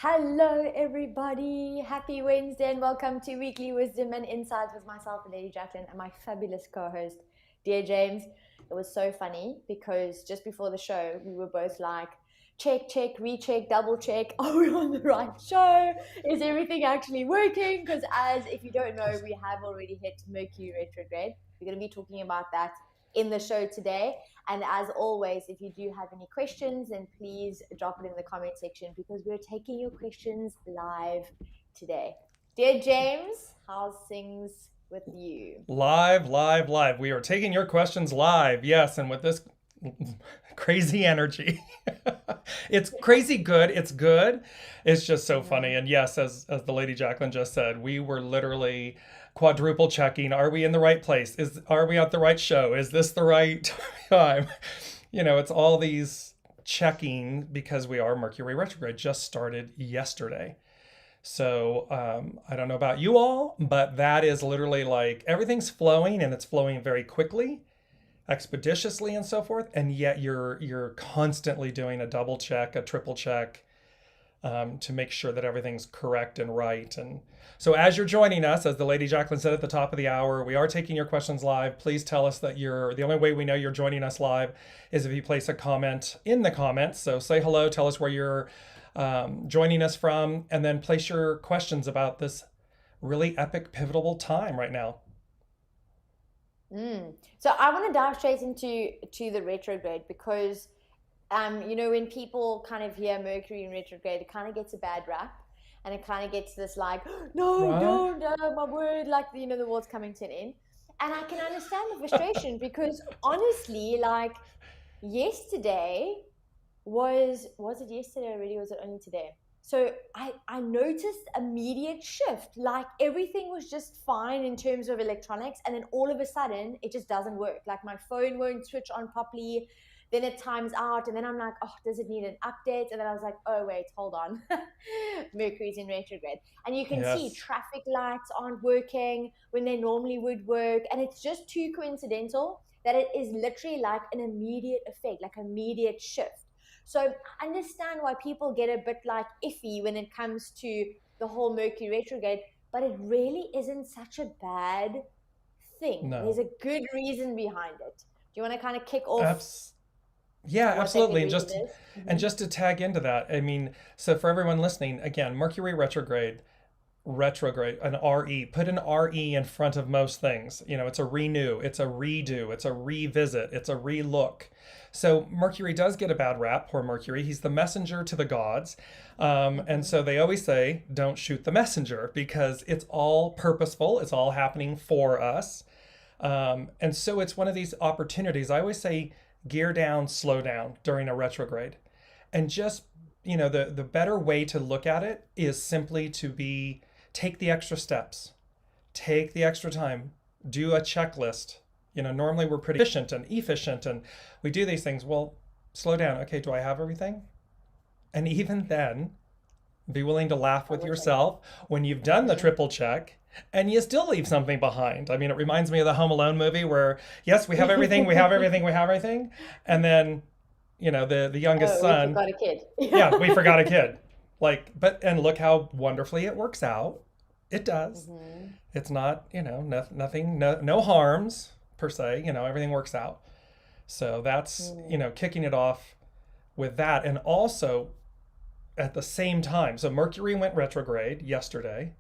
Hello, everybody. Happy Wednesday, and welcome to Weekly Wisdom and Insights with myself, the Lady Jaclyn, and my fabulous co-host, Dear James. It was so funny because just before the show, we were both like, check, check, recheck, double check. Are we on the right show? Is everything actually working? Because as if you don't know, we have already hit Mercury Retrograde. We're going to be talking about that in the show today. And as always, if you do have any questions, then please drop it in the comment section because we're taking your questions live today. Dear James, how's things with you? Live. We are taking your questions live. Yes, and with this crazy energy. It's crazy good. It's good. It's just so funny. And yes, as the Lady Jaclyn just said, we were literally quadruple checking. Are we in the right place? Are we at the right show? Is this the right time? It's all these checking because we are Mercury retrograde just started yesterday. So I don't know about you all, but that is literally like everything's flowing and it's flowing very quickly, expeditiously, and so forth. And yet you're constantly doing a double check, a triple check, to make sure that everything's correct and right. And so as you're joining us, as the Lady Jaclyn said at the top of the hour, we are taking your questions live. Please tell us that the only way we know you're joining us live is if you place a comment in the comments. So say hello, tell us where you're joining us from, and then place your questions about this really epic, pivotal time right now. So I want to dive straight into the retrograde because, when people kind of hear Mercury in retrograde, it kind of gets a bad rap. And it kind of gets this like, no, Right? don't, my word, like, the world's coming to an end. And I can understand the frustration because honestly, like yesterday was it yesterday already? Or was it only today? So I noticed immediate shift. Like everything was just fine in terms of electronics. And then all of a sudden it just doesn't work. Like my phone won't switch on properly. Then it times out. And then I'm like, oh, does it need an update? And then I was like, oh, wait, hold on. Mercury's in retrograde. And you can see Yes. traffic lights aren't working when they normally would work. And it's just too coincidental that it is literally like an immediate effect, like immediate shift. So I understand why people get a bit like iffy when it comes to the whole Mercury retrograde, but it really isn't such a bad thing. There's No. a good reason behind it. Do you want to kind of kick off Abs- yeah, what that good absolutely. reason is? And just to tag into that, I mean, so for everyone listening, again, Mercury retrograde, an RE, put an RE in front of most things. It's a renew, it's a redo, it's a revisit, it's a relook. So Mercury does get a bad rap. Poor Mercury. He's the messenger to the gods. And so they always say, don't shoot the messenger because it's all purposeful. It's all happening for us. And so it's one of these opportunities. I always say, gear down, slow down during a retrograde. And just, the better way to look at it is simply take the extra steps, take the extra time, do a checklist. Normally we're pretty efficient and we do these things. Well, slow down. Okay, do I have everything? And even then, be willing to laugh with Double check. yourself when you've done the triple check and you still leave something behind. I mean, it reminds me of the Home Alone movie where, yes, we have everything, we have everything, we have everything. And then, the youngest Oh, we son, forgot a kid. yeah, we forgot a kid. And look how wonderfly it works out. It does. It's not, nothing, no harms per se, everything works out. So that's, kicking it off with that. And also at the same time, so Mercury went retrograde yesterday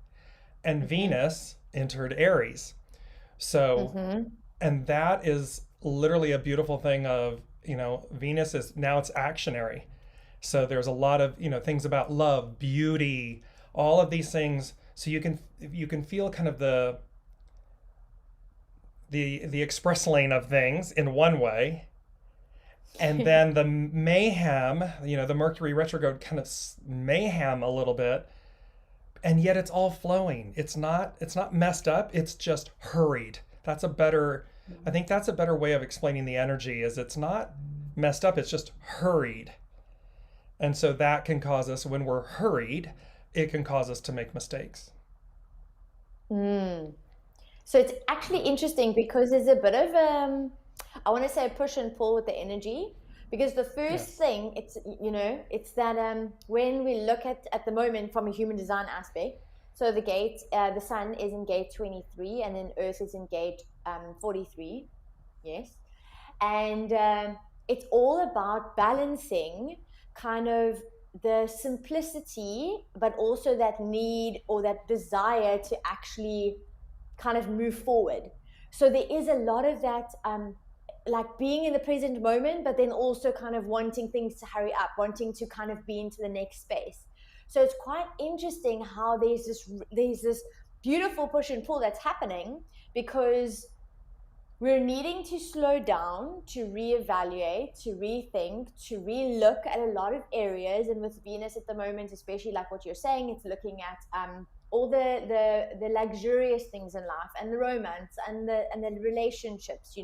and Venus entered Aries. So, and that is literally a beautiful thing of, Venus is now it's actionary. So there's a lot of, things about love, beauty, all of these things. So you can feel kind of the express lane of things in one way. And then the mayhem, the Mercury retrograde kind of mayhem a little bit, and yet it's all flowing. It's not messed up. It's just hurried. I think that's a better way of explaining the energy is it's not messed up. It's just hurried. And so that can cause us, when we're hurried, it can cause us to make mistakes. Mm. So it's actually interesting because there's a bit of I want to say push and pull with the energy Because the first Yes. thing, it's that when we look at the moment from a human design aspect, so the sun is in gate 23, and then Earth is in gate 43, yes, and it's all about balancing kind of the simplicity, but also that need or that desire to actually kind of move forward. So there is a lot of that, like being in the present moment, but then also kind of wanting things to hurry up, wanting to kind of be into the next space. So it's quite interesting how there's this beautiful push and pull that's happening, because we're needing to slow down, to reevaluate, to rethink, to relook at a lot of areas. And with Venus at the moment, especially like what you're saying, it's looking at all the luxurious things in life, and the romance, and the relationships,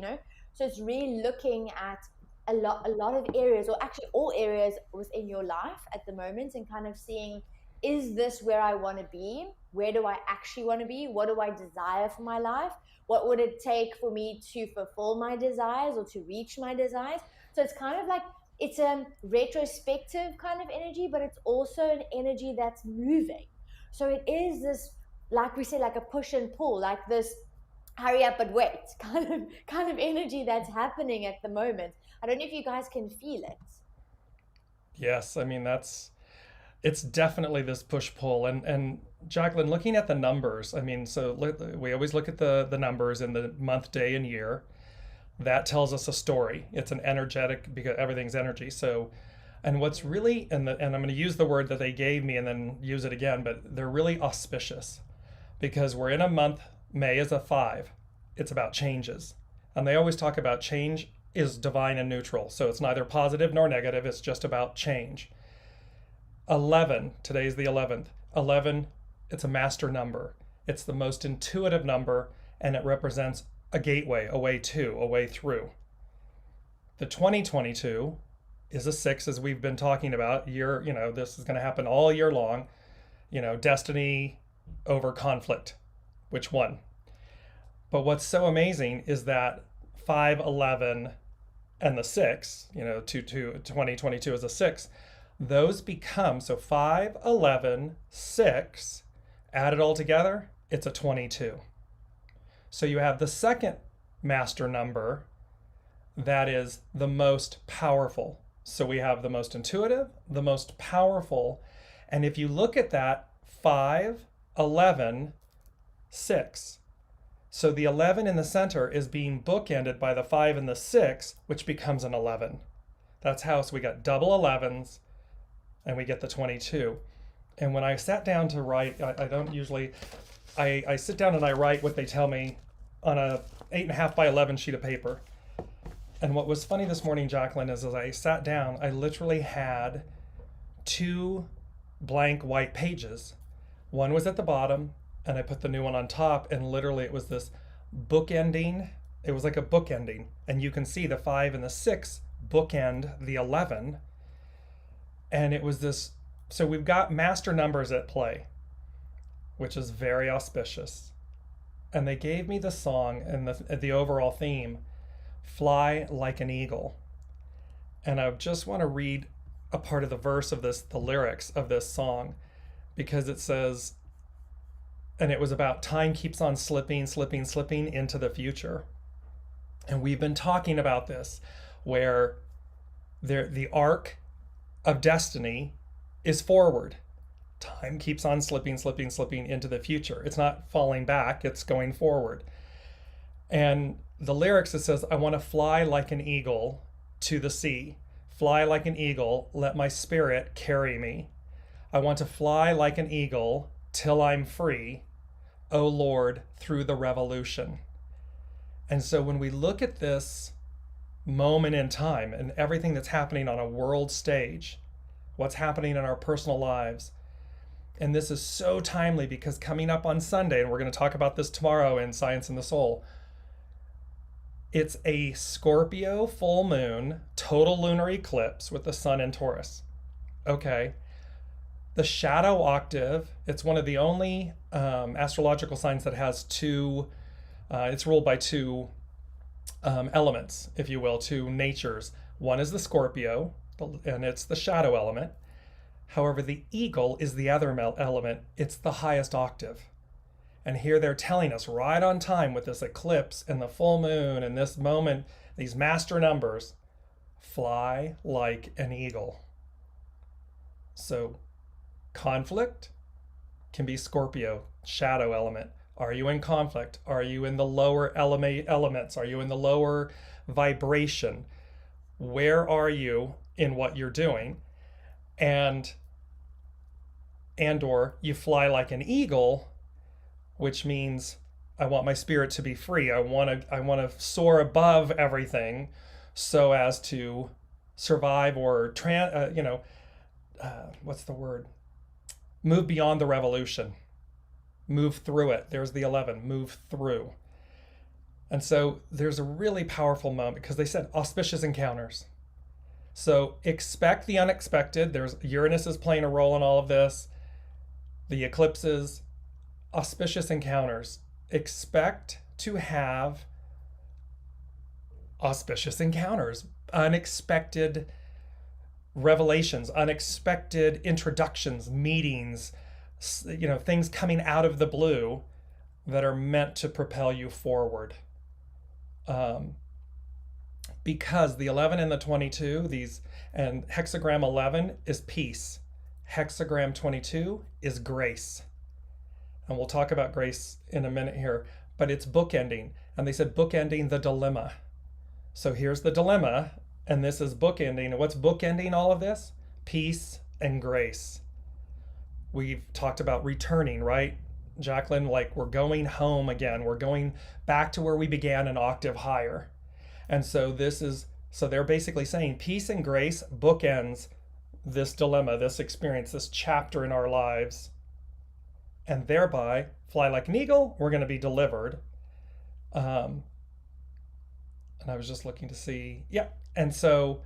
So it's really looking at a lot of areas, or actually all areas within your life at the moment, and kind of seeing, is this where I want to be? Where do I actually want to be? What do I desire for my life? What would it take for me to fulfill my desires or to reach my desires? So it's kind of like, it's a retrospective kind of energy, but it's also an energy that's moving. So it is this, like we say, like a push and pull, like this hurry up but wait kind of energy that's happening at the moment. I don't know if you guys can feel it. Yes, I mean it's definitely this push pull. And Jaclyn, looking at the numbers, I mean, so we always look at the numbers in the month, day, and year. That tells us a story. It's an energetic, because everything's energy. So, and what's really, and I'm going to use the word that they gave me and then use it again, but they're really auspicious, because we're in a month. May is a 5. It's about changes, and they always talk about change is divine and neutral. So it's neither positive nor negative. It's just about change. 11, today's the 11th. 11, it's a master number. It's the most intuitive number, and it represents a gateway, a way to, a way through. The 2022 is a 6, as we've been talking about. This is going to happen all year long. Destiny over conflict. Which one? But what's so amazing is that 5, 11, and the 6, 2022 is a 6. Those become, so 5, 11, 6, add it all together, it's a 22. So you have the second master number that is the most powerful. So we have the most intuitive, the most powerful. And if you look at that, 5, 11, 6. So the 11 in the center is being bookended by the 5 and the 6, which becomes an 11. That's how, so we got double 11s, and we get the 22. And when I sat down to write, I don't usually, I sit down and I write what they tell me on a 8.5 by 11 sheet of paper. And what was funny this morning, Jaclyn, is as I sat down, I literally had 2 blank white pages. One was at the bottom, and I put the new one on top, and literally it was this bookending. It was like a bookending, and you can see the 5 and the 6 bookend the 11. And it was this, so we've got master numbers at play, which is very auspicious. And they gave me the song and the overall theme, Fly Like an Eagle. And I just want to read a part of the verse of this, the lyrics of this song, because it says, and it was about time keeps on slipping, slipping, slipping into the future. And we've been talking about this, where the arc of destiny is forward. Time keeps on slipping, slipping, slipping into the future. It's not falling back, it's going forward. And the lyrics, it says, I want to fly like an eagle to the sea. Fly like an eagle, let my spirit carry me. I want to fly like an eagle till I'm free, O Lord, through the revolution. And so when we look at this moment in time and everything that's happening on a world stage, what's happening in our personal lives, and this is so timely because coming up on Sunday, and we're going to talk about this tomorrow in Science and the Soul, it's a Scorpio full moon, total lunar eclipse with the sun in Taurus. Okay. The shadow octave, it's one of the only astrological signs that has 2, it's ruled by 2 elements, if you will, 2 natures. One is the Scorpio, and it's the shadow element. However, the eagle is the other element. It's the highest octave. And here they're telling us right on time with this eclipse and the full moon and this moment, these master numbers, fly like an eagle. So conflict can be Scorpio, shadow element. Are you in conflict? Are you in the lower elements? Are you in the lower vibration? Where are you in what you're doing? And or you fly like an eagle, which means I want my spirit to be free. I want to soar above everything so as to survive or what's the word? Move beyond the revolution. Move through it. There's the 11, move through. And so there's a really powerful moment because they said auspicious encounters. So expect the unexpected. There's Uranus is playing a role in all of this. The eclipses, auspicious encounters. Expect to have auspicious encounters, unexpected revelations, unexpected introductions, meetings, things coming out of the blue that are meant to propel you forward. Because the 11 and the 22, and hexagram 11 is peace. Hexagram 22 is grace. And we'll talk about grace in a minute here, but it's bookending. And they said bookending the dilemma. So here's the dilemma, and this is bookending. And what's bookending all of this? Peace and grace. We've talked about returning, right, Jaclyn? Like we're going home again. We're going back to where we began, an octave higher. And so they're basically saying peace and grace bookends this dilemma, this experience, this chapter in our lives. And thereby, fly like an eagle, we're going to be delivered. And I was just looking to see, yeah. And so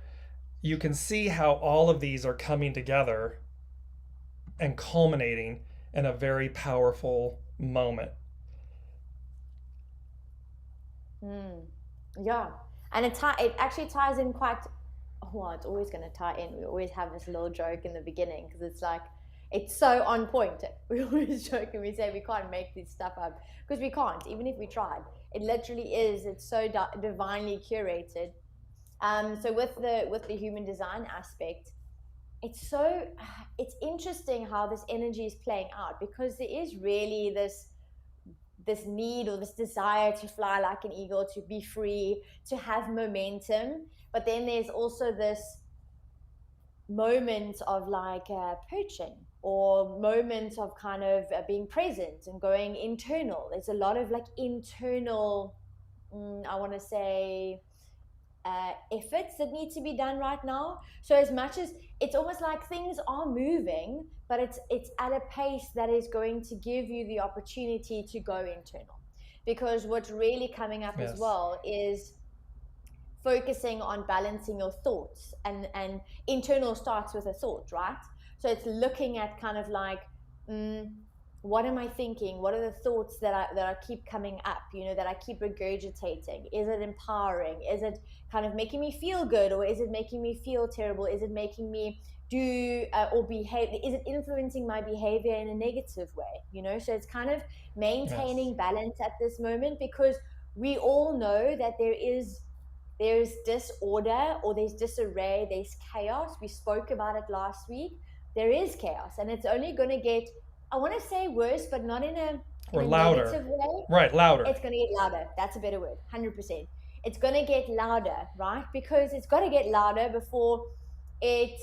you can see how all of these are coming together and culminating in a very powerful moment. Yeah. And it actually ties in quite, well, it's always going to tie in. We always have this little joke in the beginning because it's like, it's so on point. We always joke and we say we can't make this stuff up because we can't, even if we tried. It literally is. It's so divinely curated. So with the human design aspect, it's interesting how this energy is playing out because there is really this need or this desire to fly like an eagle, to be free, to have momentum. But then there's also this moment of like perching, or moments of kind of being present and going internal. There's a lot of like internal, I want to say, efforts that need to be done right now. So as much as it's almost like things are moving, but it's at a pace that is going to give you the opportunity to go internal. Because what's really coming up as well is focusing on balancing your thoughts, and internal starts with a thought, right? So it's looking at kind of like, what am I thinking? What are the thoughts that I keep coming up, that I keep regurgitating? Is it empowering? Is it kind of making me feel good, or is it making me feel terrible? Is it making me do or behave? Is it influencing my behavior in a negative way? So it's kind of maintaining balance at this moment, because we all know that there's disorder, or there's disarray, there's chaos. We spoke about it last week. There is chaos, and it's only going to get, I want to say worse, but not in a louder. Negative way. Right, louder. It's going to get louder. That's a better word. 100%. It's going to get louder, right? Because it's got to get louder before it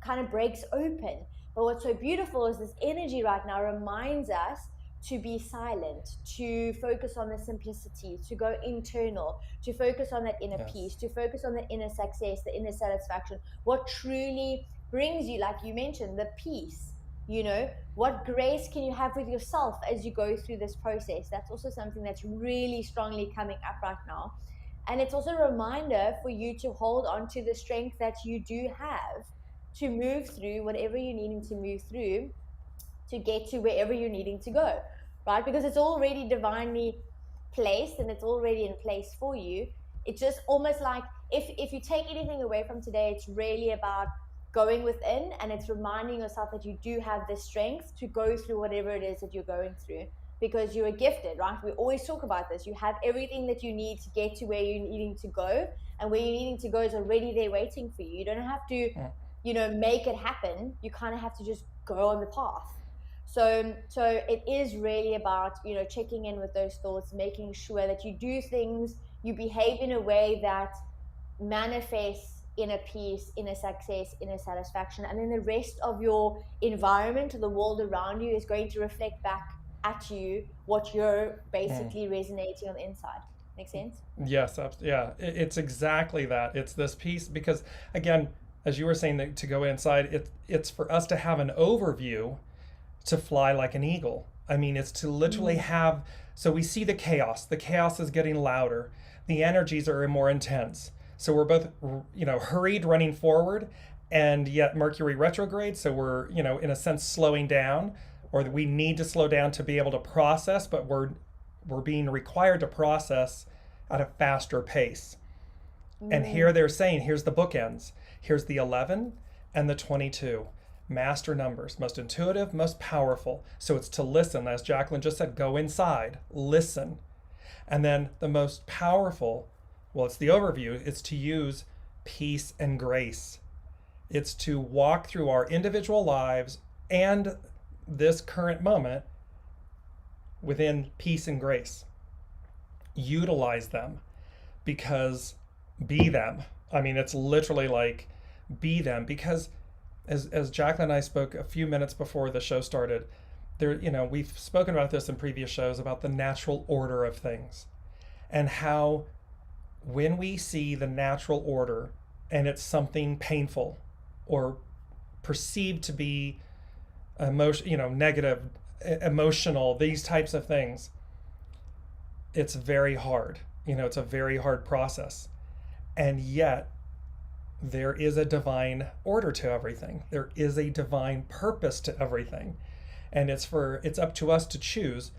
kind of breaks open. But what's so beautiful is this energy right now reminds us to be silent, to focus on the simplicity, to go internal, to focus on that inner peace, to focus on the inner success, the inner satisfaction, what truly brings you, like you mentioned, the peace. What grace can you have with yourself as you go through this process? That's also something that's really strongly coming up right now. And it's also a reminder for you to hold on to the strength that you do have to move through whatever you're needing to move through to get to wherever you're needing to go, right? Because it's already divinely placed and it's already in place for you. it's just almost like if you take anything away from today, it's really about going within, and it's reminding yourself that you do have the strength to go through whatever it is that you're going through, because you are gifted, right? We always talk about this. You have everything that you need to get to where you're needing to go, and where you're needing to go is already there waiting for you. You don't have to, make it happen. You kind of have to just go on the path. So it is really about, checking in with those thoughts, making sure that you do things, you behave in a way that manifests in a peace, in a success, in a satisfaction, and then the rest of your environment or the world around you is going to reflect back at you what you're basically resonating on the inside. Make sense? Yes, yeah, it's exactly that. It's this piece because, again, as you were saying, that to go inside, it's for us to have an overview to fly like an eagle. I mean, it's to literally have, so we see the chaos. The chaos is getting louder. The energies are more intense. So we're both, hurried running forward, and yet Mercury retrograde. So we're, in a sense, slowing down, or we need to slow down to be able to process, but we're being required to process at a faster pace. And here they're saying, here's the bookends. Here's the 11 and the 22. Master numbers, most intuitive, most powerful. So it's to listen, as Jaclyn just said, go inside, listen. And then the most powerful, well, it's the overview, it's to use peace and grace. It's to walk through our individual lives and this current moment within peace and grace. Utilize them, because be them. I mean, it's literally like be them, because as Jaclyn and I spoke a few minutes before the show started, there, we've spoken about this in previous shows about the natural order of things, and how when we see the natural order and it's something painful or perceived to be negative, emotional, these types of things, it's very hard. It's a very hard process. And yet there is a divine order to everything. There is a divine purpose to everything. And it's up to us to choose,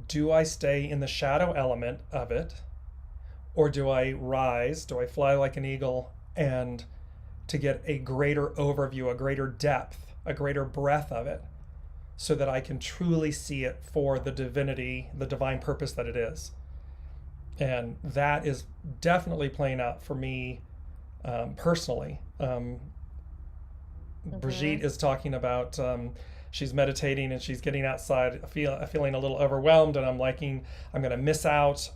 do I stay in the shadow element of it, or do I rise, do I fly like an eagle, and to get a greater overview, a greater depth, a greater breadth of it, so that I can truly see it for the divinity, the divine purpose that it is. And that is definitely playing out for me personally. Brigitte is talking about she's meditating and she's getting outside, feeling a little overwhelmed, and I'm going to miss out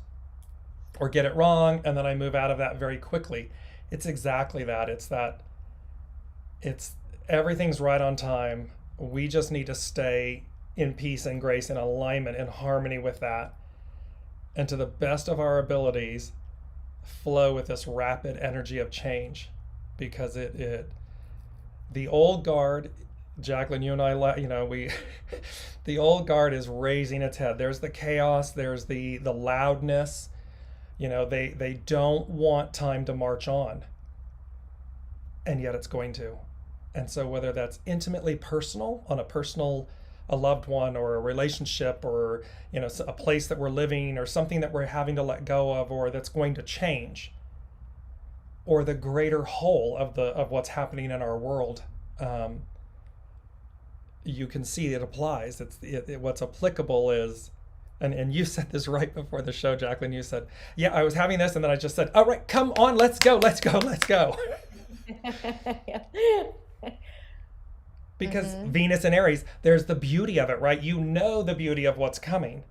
or get it wrong, and then I move out of that very quickly. It's exactly that. It's everything's right on time. We just need to stay in peace and grace, in alignment, in harmony with that, and to the best of our abilities, flow with this rapid energy of change, because the old guard, Jaclyn, you and I, the old guard is raising its head. There's the chaos, there's the loudness. They don't want time to march on, and yet it's going to. And so whether that's intimately personal, on a loved one, or a relationship, or a place that we're living, or something that we're having to let go of, or that's going to change, or the greater whole of what's happening in our world, you can see it applies. What's applicable is, and you said this right before the show, Jaclyn. You said, yeah, I was having this, and then I just said, all right, come on, let's go. Because Venus and Aries, there's the beauty of it, right? You know the beauty of what's coming.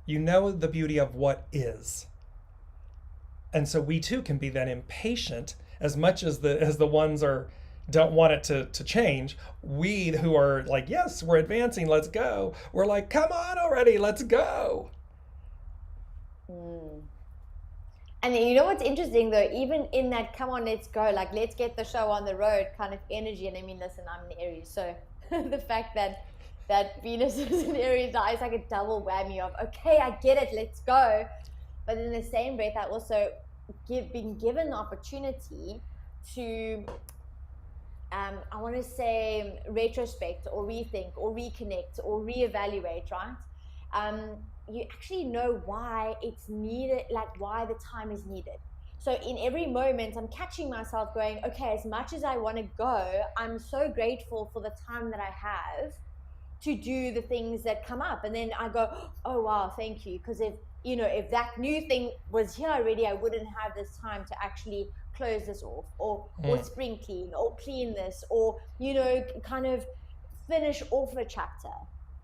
You know the beauty of what is. And so we too can be then impatient, as much as the ones don't want it to change. We who are like, yes, we're advancing, let's go. We're like, come on already, let's go. And you know what's interesting though, even in that come on, let's go, like let's get the show on the road kind of energy. And I mean, listen, I'm in Aries, so the fact that Venus is in Aries now is like a double whammy of, okay, I get it, let's go. But in the same breath, I also been given the opportunity to I want to say retrospect, or rethink, or reconnect, or reevaluate, right? You actually know why it's needed, like why the time is needed. So in every moment, I'm catching myself going, okay, as much as I want to go, I'm so grateful for the time that I have to do the things that come up. And then I go, oh, wow, thank you. Because if that new thing was here already, I wouldn't have this time to actually close this off or spring clean or clean this or, kind of finish off a chapter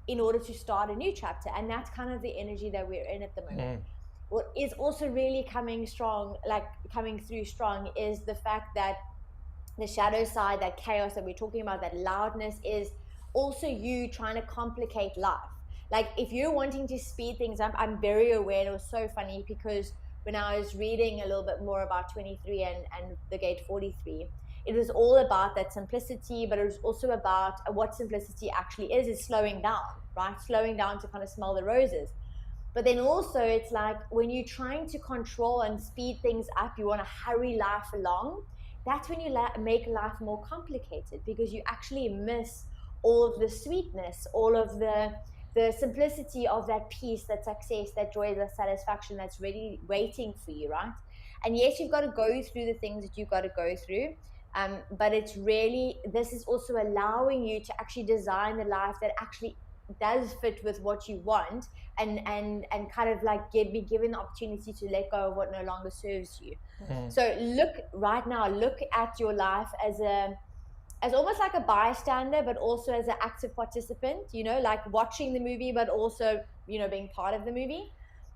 in order to start a new chapter. And that's kind of the energy that we're in at the moment. What is also really coming through strong is the fact that the shadow side, that chaos that we're talking about, that loudness, is also you trying to complicate life. Like if you're wanting to speed things up, I'm very aware. And it was so funny because when I was reading a little bit more about 23 and the gate 43, it was all about that simplicity, but it was also about what simplicity actually is slowing down, right? Slowing down to kind of smell the roses. But then also it's like when you're trying to control and speed things up, you want to hurry life along. That's when you make life more complicated because you actually miss all of the sweetness, all of the simplicity of that peace, that success, that joy, that satisfaction that's really waiting for you, right? And yes, you've got to go through the things that you've got to go through. But it's really, this is also allowing you to actually design the life that actually does fit with what you want and kind of like be given the opportunity to let go of what no longer serves you. So look at your life as almost like a bystander, but also as an active participant, like watching the movie, but also, being part of the movie,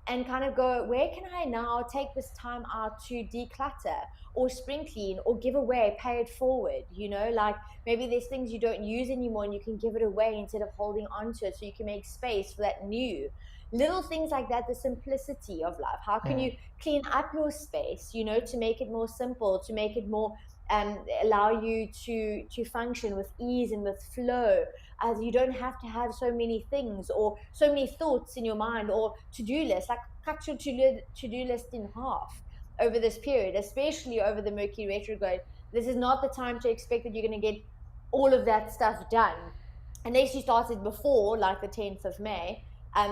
and kind of go, where can I now take this time out to declutter or spring clean or give away, pay it forward, like maybe there's things you don't use anymore and you can give it away instead of holding on to it so you can make space for that new. Little things like that, the simplicity of life. How can you clean up your space, to make it more simple, to make it more allow you to function with ease and with flow, as you don't have to have so many things or so many thoughts in your mind or to-do lists. Like cut your to-do list in half over this period, especially over the Mercury retrograde. This is not the time to expect that you're going to get all of that stuff done unless you started before, like the 10th of May.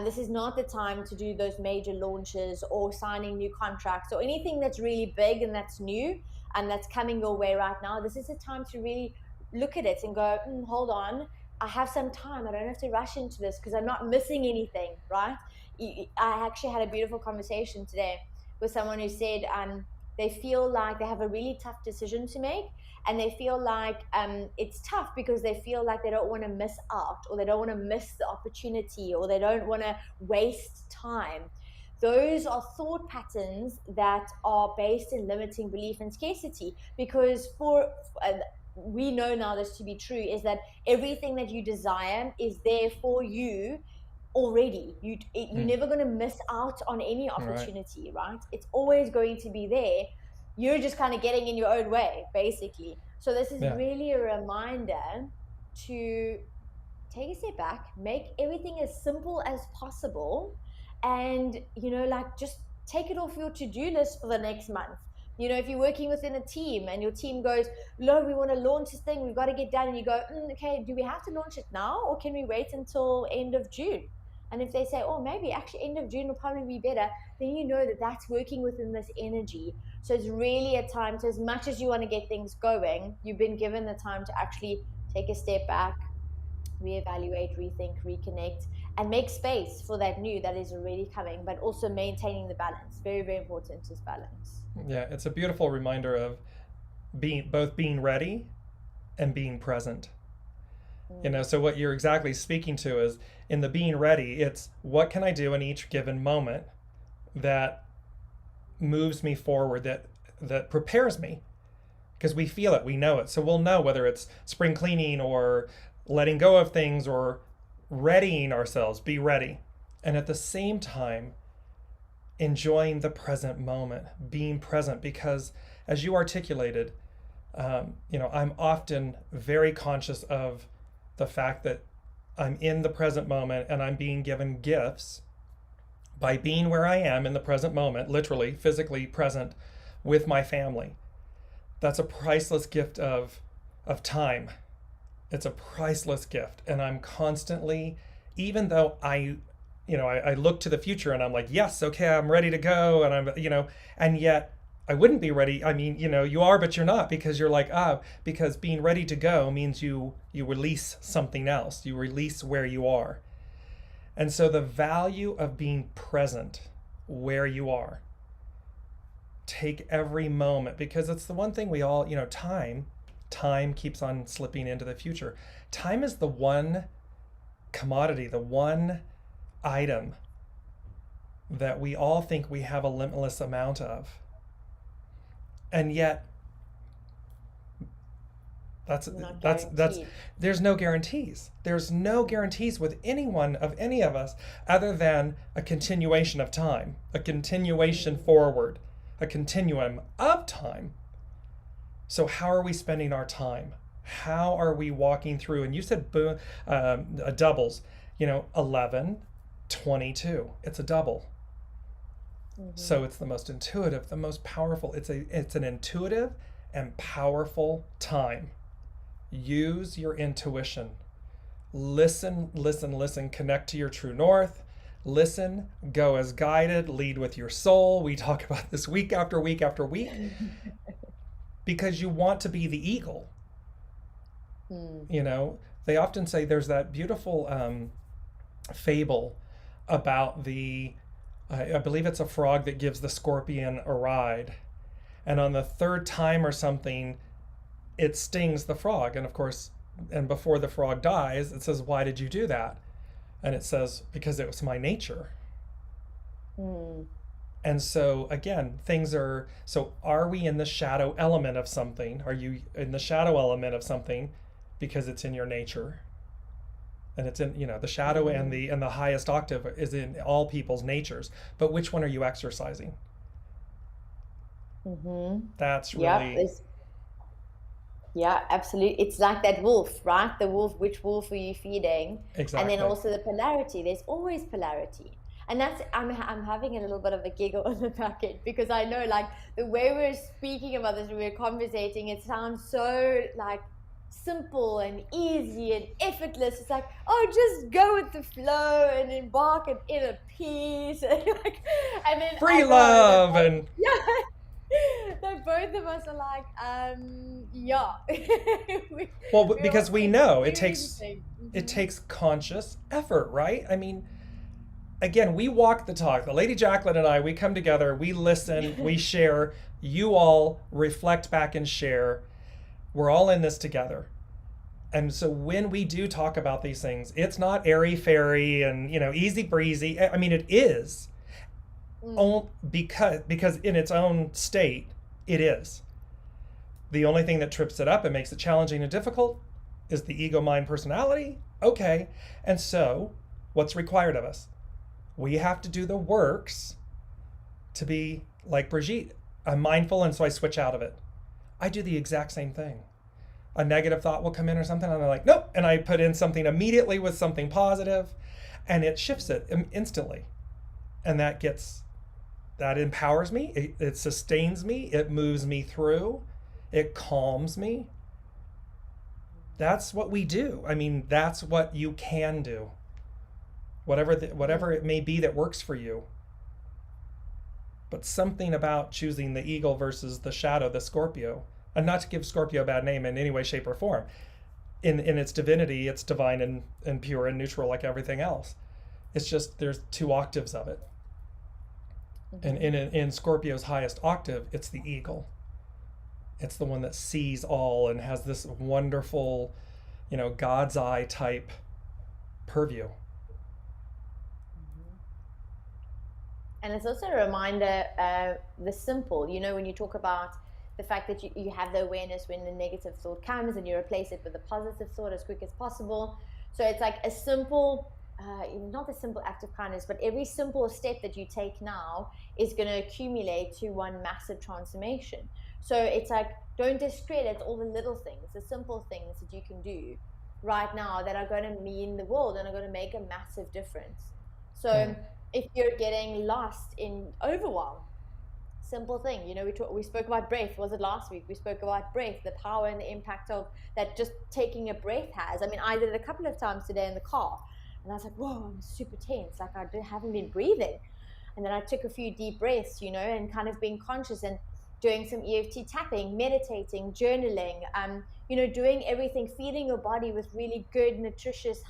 This is not the time to do those major launches or signing new contracts or anything that's really big and that's new and that's coming your way right now. This is a time to really look at it and go, hold on, I have some time. I don't have to rush into this because I'm not missing anything, right? I actually had a beautiful conversation today with someone who said they feel like they have a really tough decision to make, and they feel like it's tough because they feel like they don't want to miss out, or they don't want to miss the opportunity, or they don't want to waste time. Those are thought patterns that are based in limiting belief and scarcity, because we know now this to be true, is that everything that you desire is there for you already. You're never going to miss out on any opportunity, right? It's always going to be there. You're just kind of getting in your own way, basically. So this is really a reminder to take a step back, make everything as simple as possible, and just take it off your to-do list for the next month. If you're working within a team and your team goes, "Lo, we want to launch this thing, we've got to get done," and you go, "Okay, do we have to launch it now, or can we wait until end of June?" And if they say, "Oh, maybe actually end of June will probably be better," then you know that that's working within this energy. So it's really a time to, as much as you want to get things going, you've been given the time to actually take a step back, reevaluate, rethink, reconnect, and make space for that new that is already coming, but also maintaining the balance. Very, very important is balance. Yeah, it's a beautiful reminder of both being ready and being present. So what you're exactly speaking to is, in the being ready, it's what can I do in each given moment that moves me forward, that prepares me, because we feel it, we know it. So we'll know whether it's spring cleaning or letting go of things or readying ourselves, be ready. And at the same time, enjoying the present moment, being present, because as you articulated, I'm often very conscious of the fact that I'm in the present moment and I'm being given gifts by being where I am in the present moment, literally, physically present with my family. That's a priceless gift of time. It's a priceless gift. And I'm constantly, even though I look to the future and I'm like, yes, okay, I'm ready to go. And and yet I wouldn't be ready. I mean, you are, but you're not, because you're like, because being ready to go means you release something else. You release where you are. And so the value of being present where you are, take every moment, because it's the one thing we all, time keeps on slipping into the future. Time is the one commodity, the one item that we all think we have a limitless amount of. And yet that's there's no guarantees. There's no guarantees with anyone of any of us other than a continuation of time, a continuation forward, a continuum of time. So how are we spending our time? How are we walking through? And you said doubles, 11, 22. It's a double. So it's the most intuitive, the most powerful. It's an intuitive and powerful time. Use your intuition. Listen, listen, listen. Connect to your true north. Listen, go as guided, lead with your soul. We talk about this week after week after week because you want to be the eagle. They often say there's that beautiful fable about I believe it's a frog that gives the scorpion a ride. And on the third time or something, it stings the frog. And of course, and before the frog dies, it says, "Why did you do that?" And it says, "Because it was my nature." And so again, are we in the shadow element of something? Are you in the shadow element of something because it's in your nature? And it's in, the shadow and the highest octave is in all people's natures. But which one are you exercising? That's really... Yeah, absolutely. It's like that wolf, right? The wolf, which wolf are you feeding? Exactly. And then also the polarity. There's always polarity. And I'm having a little bit of a giggle on the back end because I know, like, the way we're speaking about this, we're conversating, it sounds so, like, simple and easy and effortless. It's like, oh, just go with the flow and embark in inner peace and then free love and that both of us are like, yeah. Because we know it takes conscious effort, right? I mean, again, we walk the talk. The Lady Jaclyn and I, we come together, we listen, we share. You all reflect back and share. We're all in this together. And so when we do talk about these things, it's not airy-fairy and, easy breezy. I mean, it is. Because in its own state, it is. The only thing that trips it up and makes it challenging and difficult is the ego, mind, personality. Okay. And so what's required of us? We have to do the works to be like Brigitte. I'm mindful, and so I switch out of it. I do the exact same thing. A negative thought will come in or something, and I'm like, nope. And I put in something immediately with something positive, and it shifts it instantly. And that empowers me. It sustains me. It moves me through. It calms me. That's what we do. I mean, that's what you can do. Whatever it may be that works for you. But something about choosing the eagle versus the shadow, the Scorpio, and not to give Scorpio a bad name in any way, shape, or form. In its divinity, it's divine and pure and neutral like everything else. It's just there's 2 octaves of it. And in Scorpio's highest octave, it's the eagle. It's the one that sees all and has this wonderful, God's eye type purview. And it's also a reminder, the simple, when you talk about the fact that you have the awareness when the negative thought comes and you replace it with a positive thought as quick as possible. So it's like a simple, not a simple act of kindness, but every simple step that you take now is going to accumulate to one massive transformation. So it's like, don't discredit all the little things, the simple things that you can do right now that are going to mean the world and are going to make a massive difference. So if you're getting lost in overwhelm, simple thing, we spoke about breath. Was it last week? We spoke about breath, the power and the impact of that just taking a breath has. I mean, I did it a couple of times today in the car, and I was like, whoa, I'm super tense. Like haven't been breathing. And then I took a few deep breaths, and kind of being conscious and doing some EFT tapping, meditating, journaling, doing everything, feeding your body with really good, nutritious,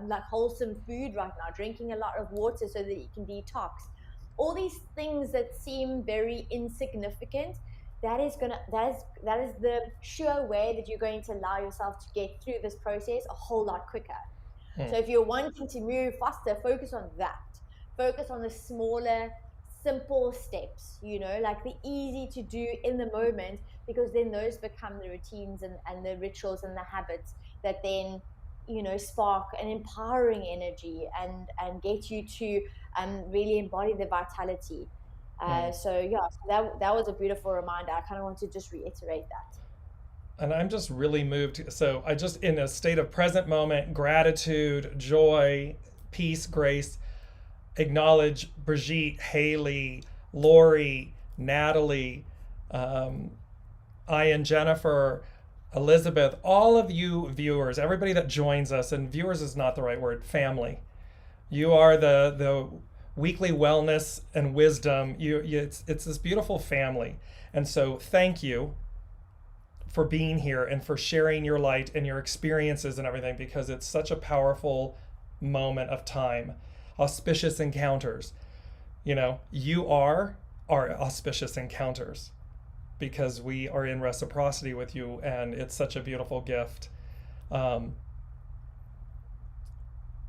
like wholesome food right now, drinking a lot of water so that you can detox. All these things that seem very insignificant, that is the sure way that you're going to allow yourself to get through this process a whole lot quicker. So if you're wanting to move faster, focus on that. Focus on the smaller, simple steps, like the easy to do in the moment, because then those become the routines and the rituals and the habits that then, spark an empowering energy and get you to really embody the vitality. So that was a beautiful reminder. I kind of want to just reiterate that. And I'm just really moved. So I just, in a state of present moment, gratitude, joy, peace, grace, acknowledge Brigitte, Haley, Lori, Natalie, Ian, Jennifer, Elizabeth, all of you viewers, everybody that joins us, and viewers is not the right word, family. You are the weekly wellness and wisdom. It's this beautiful family. And so thank you for being here and for sharing your light and your experiences and everything, because it's such a powerful moment of time. Auspicious encounters. You are our auspicious encounters, because we are in reciprocity with you, and it's such a beautiful gift. I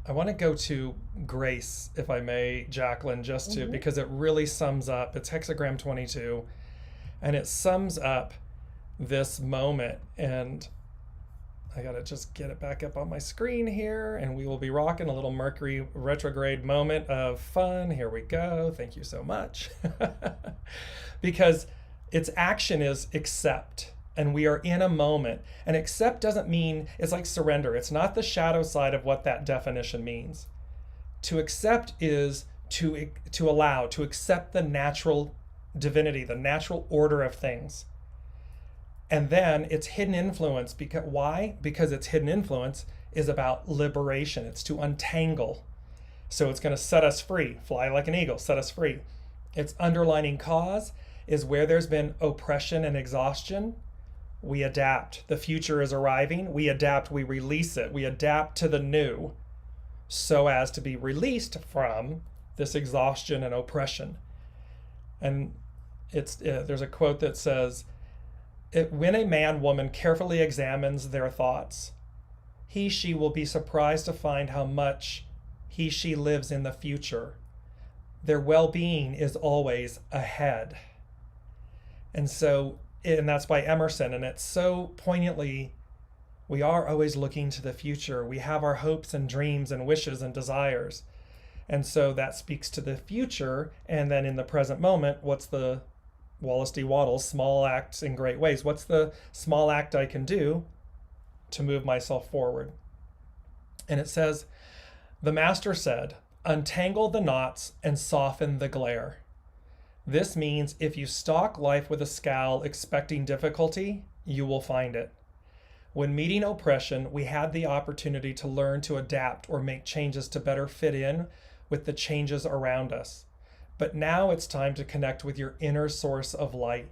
want to go to Grace, if I may, Jaclyn, just to, because it really sums up, it's hexagram 22, and it sums up this moment. And I gotta just get it back up on my screen here, and we will be rocking a little Mercury retrograde moment of fun. Here we go. Thank you so much. Because its action is accept, and we are in a moment. And accept doesn't mean, it's like surrender. It's not the shadow side of what that definition means. To accept is to allow, to accept the natural divinity, the natural order of things. And then its hidden influence, why? Because its hidden influence is about liberation. It's to untangle. So it's going to set us free, fly like an eagle, set us free. Its underlining cause is where there's been oppression and exhaustion, we adapt. The future is arriving, we adapt, we release it, we adapt to the new so as to be released from this exhaustion and oppression. And there's a quote that says, when a man, woman carefully examines their thoughts, he, she will be surprised to find how much he, she lives in the future. Their well-being is always ahead. And that's by Emerson, and it's so poignantly, we are always looking to the future. We have our hopes and dreams and wishes and desires. And so that speaks to the future. And then in the present moment, what's the Wallace D. Wattles, small acts in great ways? What's the small act I can do to move myself forward? And it says, the master said, untangle the knots and soften the glare. This means if you stalk life with a scowl expecting difficulty, you will find it. When meeting oppression, we had the opportunity to learn to adapt or make changes to better fit in with the changes around us. But now it's time to connect with your inner source of light.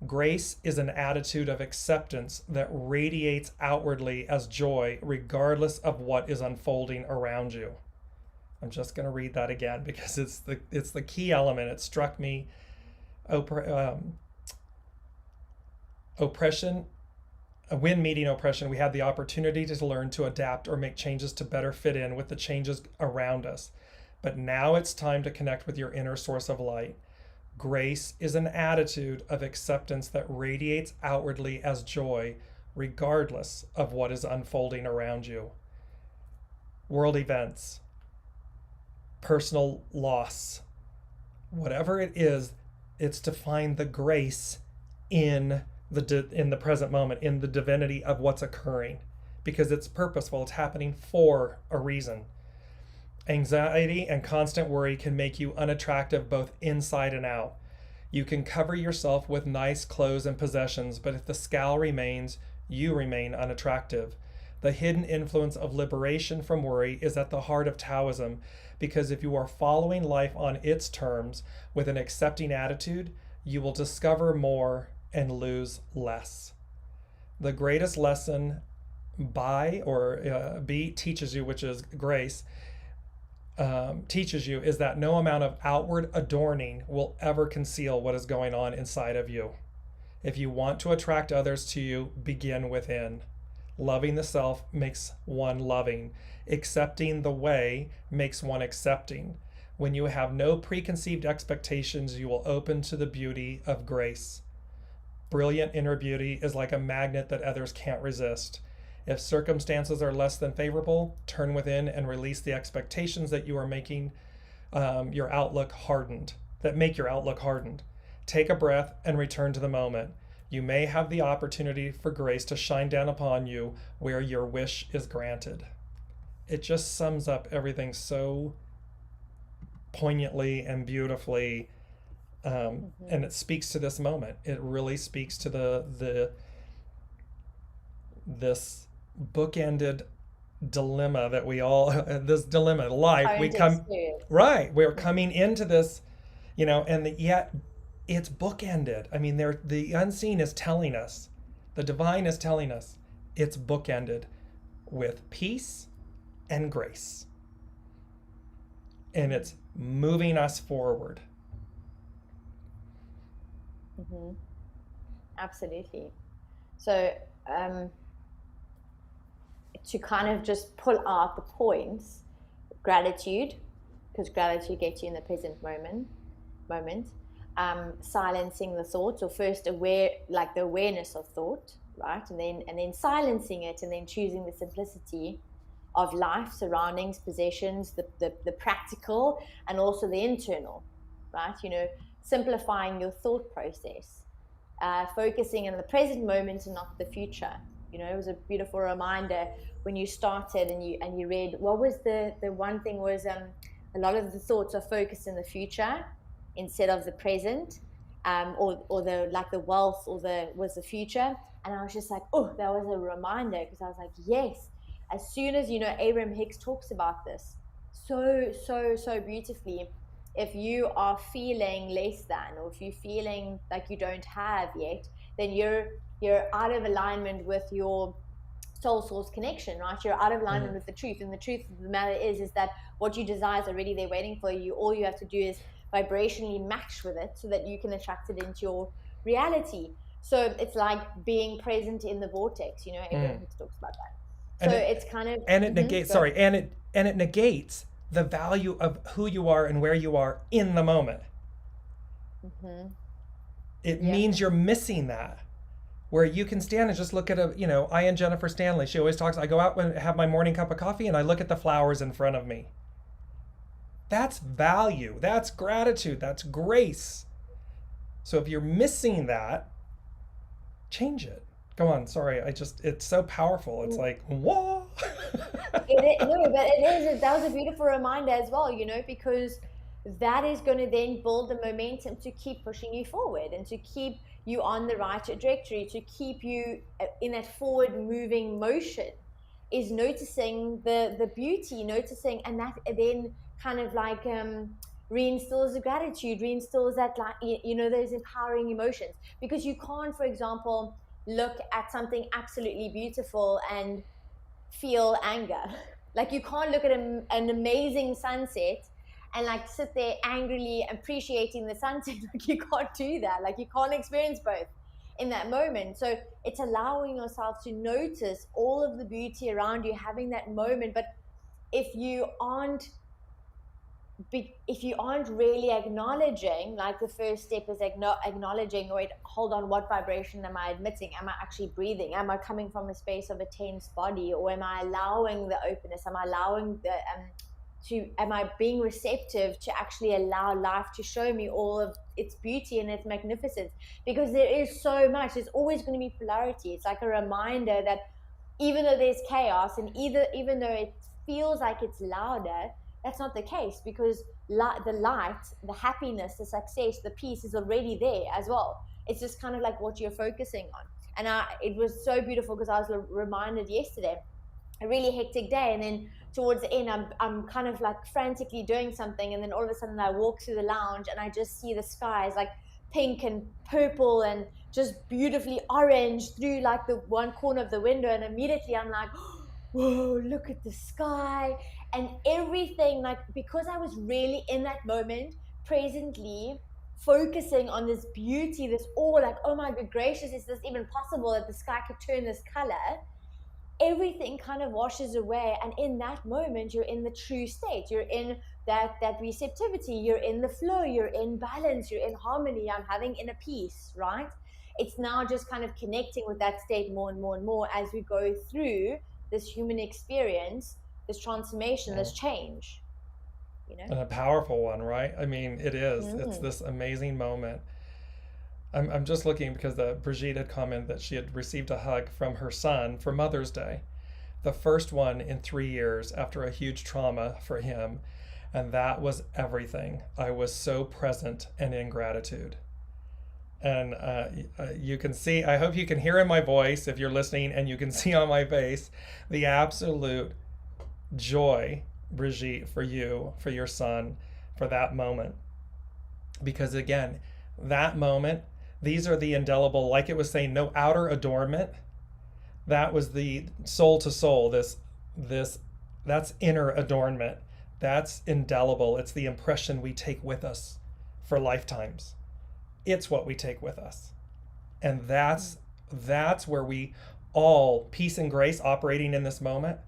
Grace is an attitude of acceptance that radiates outwardly as joy, regardless of what is unfolding around you. I'm just going to read that again because it's the key element. It struck me. Oppression. When meeting oppression, we had the opportunity to learn to adapt or make changes to better fit in with the changes around us. But now it's time to connect with your inner source of light. Grace is an attitude of acceptance that radiates outwardly as joy, regardless of what is unfolding around you. World events, personal loss, whatever it is, it's to find the grace in the present moment, in the divinity of what's occurring, because it's purposeful, it's happening for a reason. Anxiety and constant worry can make you unattractive both inside and out. You can cover yourself with nice clothes and possessions, but if the scowl remains, you remain unattractive. The hidden influence of liberation from worry is at the heart of Taoism, because if you are following life on its terms with an accepting attitude, You will discover more and lose less. The greatest lesson B teaches you, which is grace, teaches you, is that no amount of outward adorning will ever conceal what is going on inside of you. If you want to attract others to you, begin within. Loving the self makes one loving. Accepting the way makes one accepting. When you have no preconceived expectations, you will open to the beauty of grace. Brilliant inner beauty is like a magnet that others can't resist. If circumstances are less than favorable, turn within and release the expectations that you are making your outlook hardened, that make your outlook hardened. Take a breath and return to the moment. You may have the opportunity for grace to shine down upon you where your wish is granted. It just sums up everything so poignantly and beautifully, and it speaks to this moment. It really speaks to this bookended dilemma that we all this dilemma life we come experience. Right, we're coming into this, and yet it's bookended. I mean, the unseen is telling us, the divine is telling us, it's bookended with peace and grace, and it's moving us forward. Absolutely. So to kind of just pull out the points, gratitude, because gratitude gets you in the present moment, silencing the thoughts, or first the awareness of thought, right, and then silencing it, and then choosing the simplicity of life, surroundings, possessions, the practical, and also the internal, right? Simplifying your thought process, focusing in the present moment and not the future. It was a beautiful reminder when you started and you read, what was the one thing was a lot of the thoughts are focused in the future instead of the present, or the wealth was the future. And I was just like, oh, that was a reminder, because I was like, yes, as soon as Abraham Hicks talks about this so beautifully. If you are feeling less than, or if you're feeling like you don't have yet, then you're out of alignment with your soul source connection, right? You're out of alignment with the truth. And the truth of the matter is that what you desire is already there waiting for you. All you have to do is vibrationally match with it so that you can attract it into your reality. So it's like being present in the vortex, Abraham Hicks talks about that. So it's kind of, and it negates, and it negates the value of who you are and where you are in the moment. It means you're missing that, where you can stand and just look at I and Jennifer Stanley, she always talks, I go out and have my morning cup of coffee and I look at the flowers in front of me. That's value, that's gratitude, that's grace. So if you're missing that, change it. Go on, sorry, it's so powerful. It's like, whoa. But it is. That was a beautiful reminder as well, because that is going to then build the momentum to keep pushing you forward and to keep you on the right trajectory, to keep you in that forward moving motion, is noticing the beauty, and that then kind of like reinstills the gratitude, reinstills that, those empowering emotions. Because you can't, for example, look at something absolutely beautiful and feel anger. Like, you can't look at an amazing sunset and like sit there angrily appreciating the sunset. Like, you can't do that. Like, you can't experience both in that moment. So it's allowing yourself to notice all of the beauty around you, having that moment. But if you aren't really acknowledging, like, the first step is acknowledging, wait, hold on, what vibration am I admitting? Am I actually breathing? Am I coming from a space of a tense body, or am I allowing the openness? Am I allowing am I being receptive to actually allow life to show me all of its beauty and its magnificence? Because there is so much. There's always going to be polarity. It's like a reminder that even though there's chaos, and even though it feels like it's louder, that's not the case, because the light, the happiness, the success, the peace is already there as well. It's just kind of like what you're focusing on. And it was so beautiful, because I was reminded yesterday, a really hectic day, and then towards the end I'm kind of like frantically doing something, and then all of a sudden I walk through the lounge and I just see the skies like pink and purple and just beautifully orange through like the one corner of the window, and immediately I'm like, whoa, look at the sky and everything. Like, because I was really in that moment, presently focusing on this beauty, this awe, like, oh my good gracious, is this even possible that the sky could turn this color? Everything kind of washes away, and in that moment you're in the true state, you're in that receptivity, you're in the flow, you're in balance, you're in harmony, I'm having inner peace, right? It's now just kind of connecting with that state more and more and more as we go through this human experience, this transformation, this change, And a powerful one, right? I mean, it is. It's this amazing moment. I'm just looking because Brigitte had commented that she had received a hug from her son for Mother's Day, the first one in 3 years after a huge trauma for him. And that was everything. I was so present and in gratitude. And you can see, I hope you can hear in my voice if you're listening, and you can see on my face the absolute joy, Brigitte, for you, for your son, for that moment. Because again, that moment, these are the indelible, like it was saying, no outer adornment. That was the soul to soul, that's inner adornment. That's indelible. It's the impression we take with us for lifetimes. It's what we take with us. And that's where we all, peace and grace operating in this moment,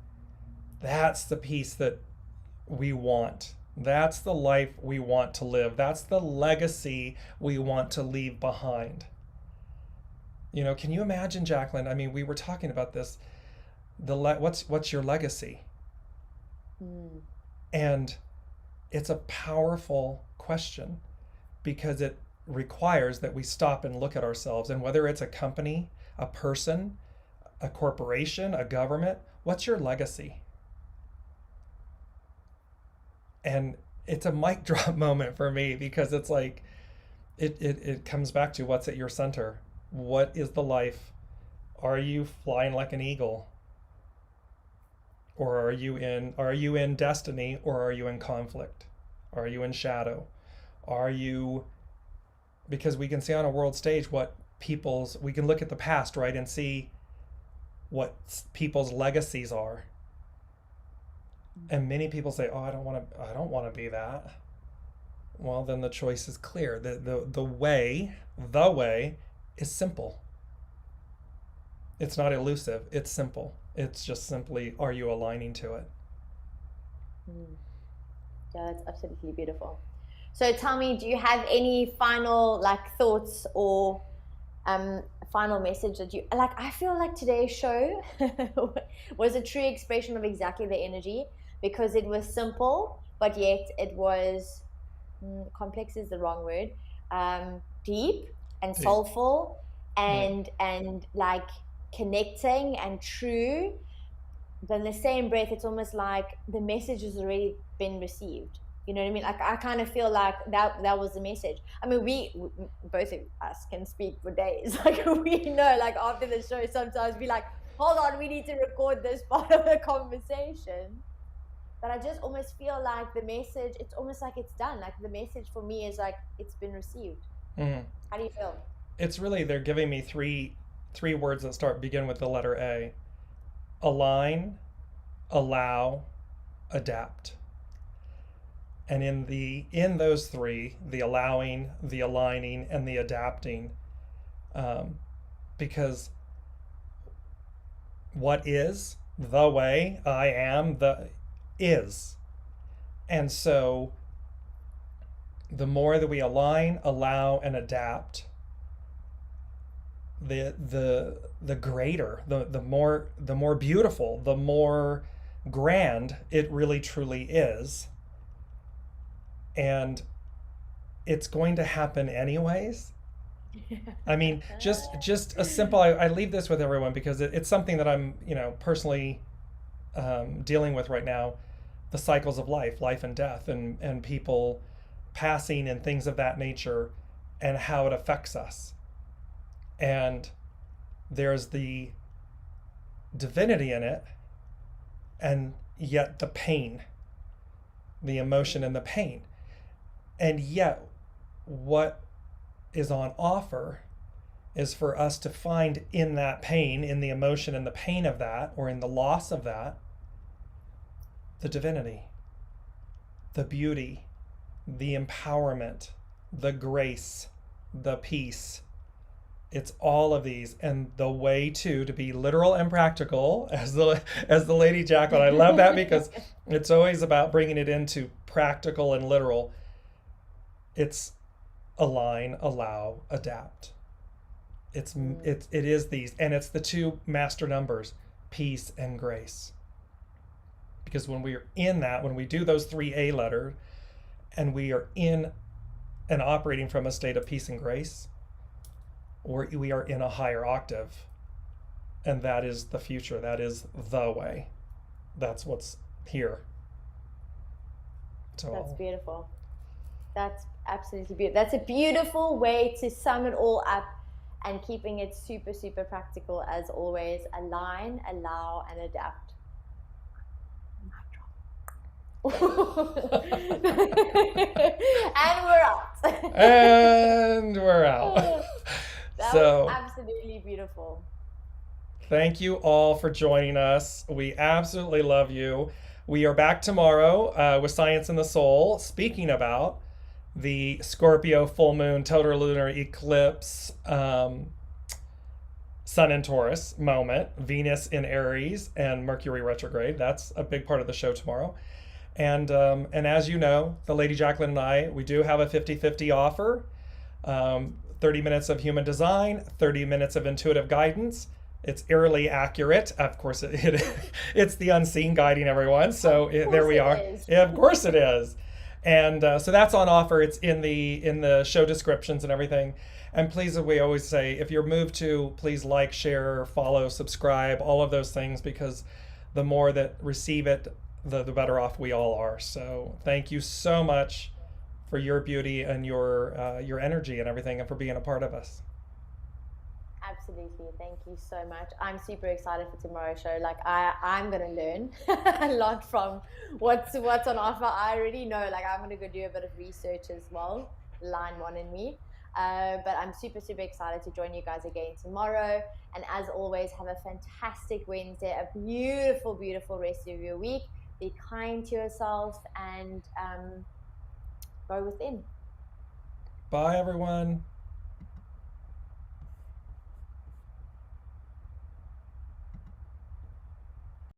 that's the peace that we want. That's the life we want to live. That's the legacy we want to leave behind. You know, can you imagine, Jaclyn? I mean, we were talking about this. What's your legacy? And it's a powerful question because it requires that we stop and look at ourselves. And whether it's a company, a person, a corporation, a government, what's your legacy? And it's a mic drop moment for me because it's like, it comes back to what's at your center. What is the life? Are you flying like an eagle? Or are you in destiny, or are you in conflict? Are you in shadow? Because we can see on a world stage we can look at the past, right, and see what people's legacies are. And many people say, "Oh, I don't want to be that." Well, then the choice is clear. The way is simple. It's not elusive. It's simple. It's just simply, are you aligning to it? Yeah, that's absolutely beautiful. So tell me, do you have any final thoughts or final message that you like? I feel like today's show was a true expression of exactly the energy, because it was simple, but yet it was complex is the wrong word, deep and soulful and like connecting and true. But in the same breath, it's almost like the message has already been received. You know what I mean? Like, I kind of feel like that was the message. I mean, we both of us can speak for days. Like, we know, like, after the show, sometimes we like, hold on, we need to record this part of the conversation. But I just almost feel like the message, it's almost like it's done. Like, the message for me is like, it's been received. How do you feel? It's really, they're giving me three words that begin with the letter A. Align, allow, adapt. And in those three, the allowing, the aligning, and the adapting, because what is the way I am, is. And so the more that we align, allow, and adapt, the greater, the more beautiful, the more grand it really truly is. And it's going to happen anyways. I mean, just a simple, I leave this with everyone because it's something that I'm, personally dealing with right now, the cycles of life and death, and people passing and things of that nature, and how it affects us. And there's the divinity in it, and yet the pain, the emotion and the pain. And yet what is on offer is for us to find in that pain, in the emotion and the pain of that, or in the loss of that, the divinity, the beauty, the empowerment, the grace, the peace. It's all of these. And the way to be literal and practical, as the Lady Jaclyn. I love that because it's always about bringing it into practical and literal. It's align, allow, adapt. It is these, and it's the two master numbers, peace and grace. Because when we are in that, when we do those 3A letters, and we are in and operating from a state of peace and grace, or we are in a higher octave, and that is the future. That is the way. That's what's here. So that's beautiful. That's absolutely beautiful. That's a beautiful way to sum it all up, and keeping it super, super practical as always. Align, allow, and adapt. And we're out. And we're out. That So was absolutely beautiful. Thank you all for joining us. We absolutely love you. We are back tomorrow with Science in the Soul, speaking about the Scorpio Full Moon Total Lunar Eclipse, Sun in Taurus moment, Venus in Aries, and Mercury Retrograde. That's a big part of the show tomorrow. And as you know, the Lady Jaclyn and I, we do have a 50-50 offer. 30 minutes of human design, 30 minutes of intuitive guidance. It's eerily accurate. Of course, it's the unseen guiding everyone. So there we are. Yeah, of course it is. And so that's on offer. It's in the show descriptions and everything. And please, as we always say, if you're moved to, please like, share, follow, subscribe, all of those things, because the more that receive it, the better off we all are. So thank you so much for your beauty and your energy and everything, and for being a part of us. Absolutely. Thank you so much. I'm super excited for tomorrow's show. Like I'm going to learn a lot from what's on offer. I already know, like I'm going to go do a bit of research as well, line one in me. But I'm super, super excited to join you guys again tomorrow. And as always, have a fantastic Wednesday, a beautiful, beautiful rest of your week. Be kind to yourself and go within. Bye, everyone.